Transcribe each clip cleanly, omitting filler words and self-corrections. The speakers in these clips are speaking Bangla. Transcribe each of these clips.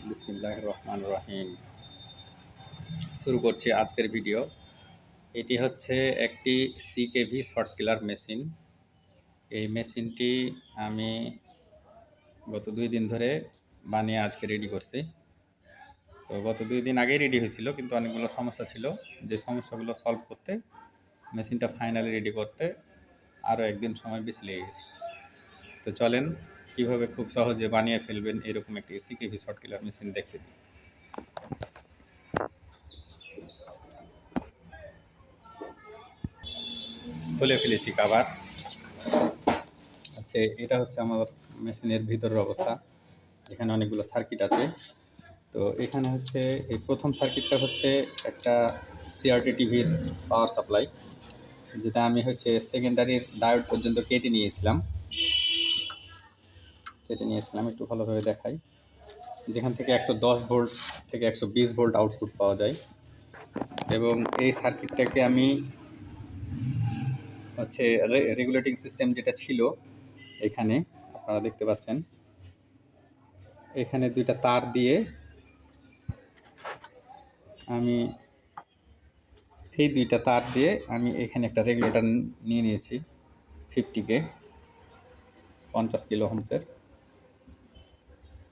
বিসমিল্লাহির রহমানির রহিম। শুরু করছি আজকের ভিডিও। এটি হচ্ছে একটি সিকেভি শর্ট কিলার মেশিন। এই মেশিনটি আমি গত 2 দিন ধরে বানিয়ে আজকে রেডি করছি। তো গত 2 দিন আগেই রেডি হয়েছিল, কিন্তু অনেকগুলো সমস্যা ছিল। যে সমস্যাগুলো সলভ করতে মেশিনটা ফাইনালি রেডি করতে আরও একদিন সময় বেশি লেগে গেছে। তো চলেন কীভাবে খুব সহজে বানিয়ে ফেলবেন এরকম একটি সিকেভি শর্ট কিলার মেশিন দেখিয়ে দিই। খুলে ফেলেছি কাভার। আচ্ছা, এটা হচ্ছে আমার মেশিনের ভিতরের অবস্থা, যেখানে অনেকগুলো সার্কিট আছে। তো এখানে হচ্ছে এই প্রথম সার্কিটটা হচ্ছে একটা সিআরটি টিভির পাওয়ার সাপ্লাই, যেটা আমি হচ্ছে সেকেন্ডারির ডায়োড পর্যন্ত কেটে নিয়েছিলাম। একটু ভালোভাবে দেখাই। যেখান থেকে 110 ভোল্ট থেকে 120 ভোল্ট আউটপুট পাওয়া যায়। এবং এই সার্কিটটাকে আমি হচ্ছে রেগুলেটিং সিস্টেম যেটা ছিল এখানে আপনারা দেখতে পাচ্ছেন, এখানে 2টা তার দিয়ে আমি এখানে একটা রেগুলেটর নিয়ে নিয়েছি 50K 50 কিলো হোমসের।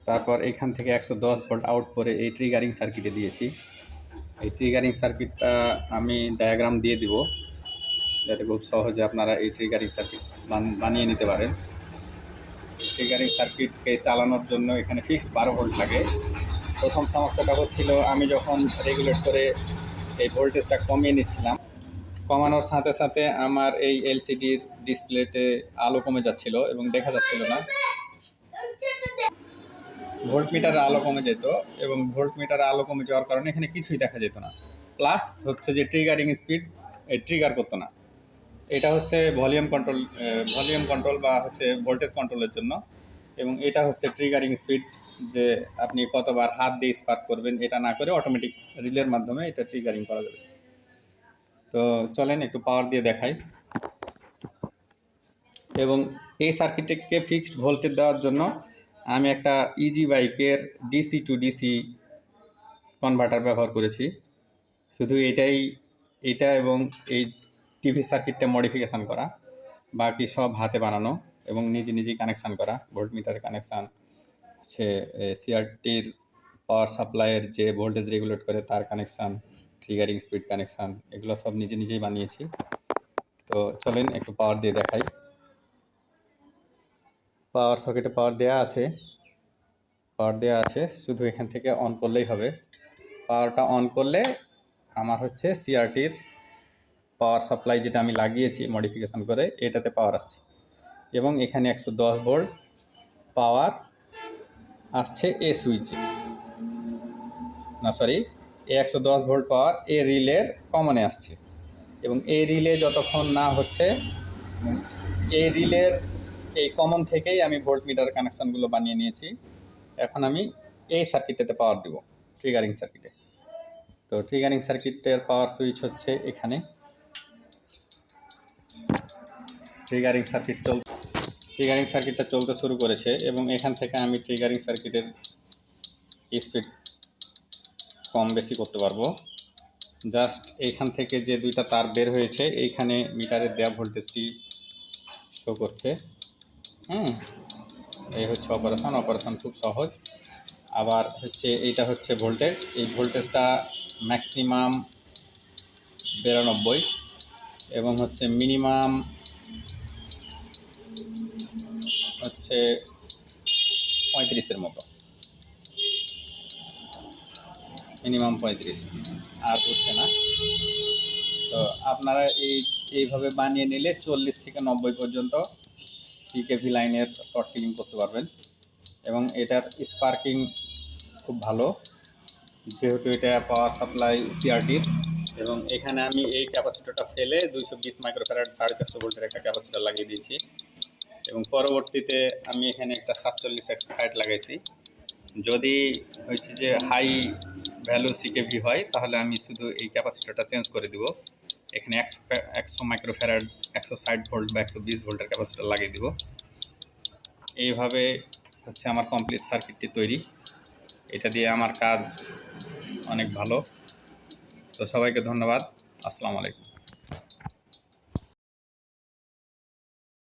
তারপর এখান থেকে 110 ভোল্ট আউট করে এই ট্রিগারিং সার্কিটে দিয়েছি। এই ট্রিগারিং সার্কিটটা আমি ডায়াগ্রাম দিয়ে দিব, যাতে খুব সহজে আপনারা এই ট্রিগারিং সার্কিট বানিয়ে নিতে পারেন। ট্রিগারিং সার্কিটকে চালানোর জন্য এখানে ফিক্সড 12 ভোল্ট লাগে। প্রথম সমস্যাটা হচ্ছিল, আমি যখন রেগুলেট করে এই ভোল্টেজটা কমিয়ে নিচ্ছিলাম, কমানোর সাথে সাথে আমার এই এলসিডির ডিসপ্লেতে আলো কমে যাচ্ছিল এবং দেখা যাচ্ছিল না। ভোল্ট মিটারে আলো কমে যেত এবং ভোল্ট মিটারে আলো কমে যাওয়ার কারণে এখানে কিছুই দেখা যেত না। প্লাস হচ্ছে যে ট্রিগারিং স্পিড ট্রিগার করতো না। এটা হচ্ছে ভলিউম কন্ট্রোল বা হচ্ছে ভোল্টেজ কন্ট্রোলের জন্য। এবং এটা হচ্ছে ট্রিগারিং স্পিড, যে আপনি কতবার হাত দিয়ে স্পার্ক করবেন এটা না করে অটোমেটিক রিলের মাধ্যমে এটা ট্রিগারিং করা যাবে। তো চলেন একটু পাওয়ার দিয়ে দেখাই। এবং এই সার্কিটকে ফিক্সড ভোল্টেজ দেওয়ার জন্য আমি একটা ইজি বাইকের ডিসি টু ডিসি কনভার্টার ব্যবহার করেছি। শুধু এটা এবং এই টিভি সার্কিটটা মডিফিকেশান করা, বাকি সব হাতে বানানো এবং নিজেই কানেকশান করা। ভোল্ট মিটার কানেকশান, সে সিআরটির পাওয়ার সাপ্লাইয়ের যে ভোল্টেজ রেগুলেট করে তার কানেকশান, ট্রিগারিং স্পিড কানেকশান, এগুলো সব নিজেই বানিয়েছি। তো চলেন একটু পাওয়ার দিয়ে দেখাই। পাওয়ার সকেটে পাওয়ার দেওয়া আছে, শুধু এখান থেকে অন করলেই হবে। পাওয়ারটা অন করলে আমার হচ্ছে সিআরটির পাওয়ার সাপ্লাই যেটা আমি লাগিয়েছি মডিফিকেশান করে, এটাতে পাওয়ার আসছে। এবং এখানে 110 ভোল্ট পাওয়ার আসছে এ সুইচে, এই 110 ভোল্ট পাওয়ার এ রিলের কমনে আসছে। এবং এই রিলে যতক্ষণ না হচ্ছে, এই রিলের এই কমন থেকেই আমি ভোল্ট মিটার কানেকশানগুলো বানিয়ে নিয়েছি। এখন আমি এই সার্কিটটাতে পাওয়ার দিব, ট্রিগারিং সার্কিটে। তো ট্রিগারিং সার্কিটের পাওয়ার সুইচ হচ্ছে এখানে। ট্রিগারিং সার্কিটটা চলতে শুরু করেছে এবং এখান থেকে আমি ট্রিগারিং সার্কিটের স্পিড কম বেশি করতে পারবো। জাস্ট এইখান থেকে যে 2টা তার বের হয়েছে, এইখানে মিটারের দেওয়া ভোল্টেজটি শো করছে। এই হচ্ছে অপারেশন খুব সহজ। আবার হচ্ছে এইটা হচ্ছে ভোল্টেজ, এই ভোল্টেজটা ম্যাক্সিমাম 92 এবং হচ্ছে মিনিমাম হচ্ছে 35-এর মতো, মিনিমাম 35, আর হচ্ছে না। তো আপনারা এইভাবে বানিয়ে নিলে 40 থেকে 90 পর্যন্ত সিকেভি লাইনের শর্ট কিলিং করতে পারবেন। এবং এটার স্পার্কিং খুব ভালো, যেহেতু এটা পাওয়ার সাপ্লাই সিআরটির। এবং এখানে আমি এই ক্যাপাসিটরটা ফেলে 220 মাইক্রোফ্যারাড 450 ভোল্টের একটা ক্যাপাসিটর লাগিয়ে দিয়েছি। এবং পরবর্তীতে আমি এখানে একটা 47-160 লাগাইছি। যদি হয়েছে যে হাই ভ্যালু সিকেভি হয়, তাহলে আমি শুধু এই ক্যাপাসিটরটা চেঞ্জ করে দিব। এখানে 100 মাইক্রোফ্যারাড 160 ভোল্ট বা 120 ভোল্টের ক্যাপাসিটর লাগিয়ে দিব। এইভাবে হচ্ছে আমার কমপ্লিট সার্কিটটি তৈরি। এটা দিয়ে আমার কাজ অনেক ভালো। তো সবাইকে ধন্যবাদ। আসসালামু আলাইকুম।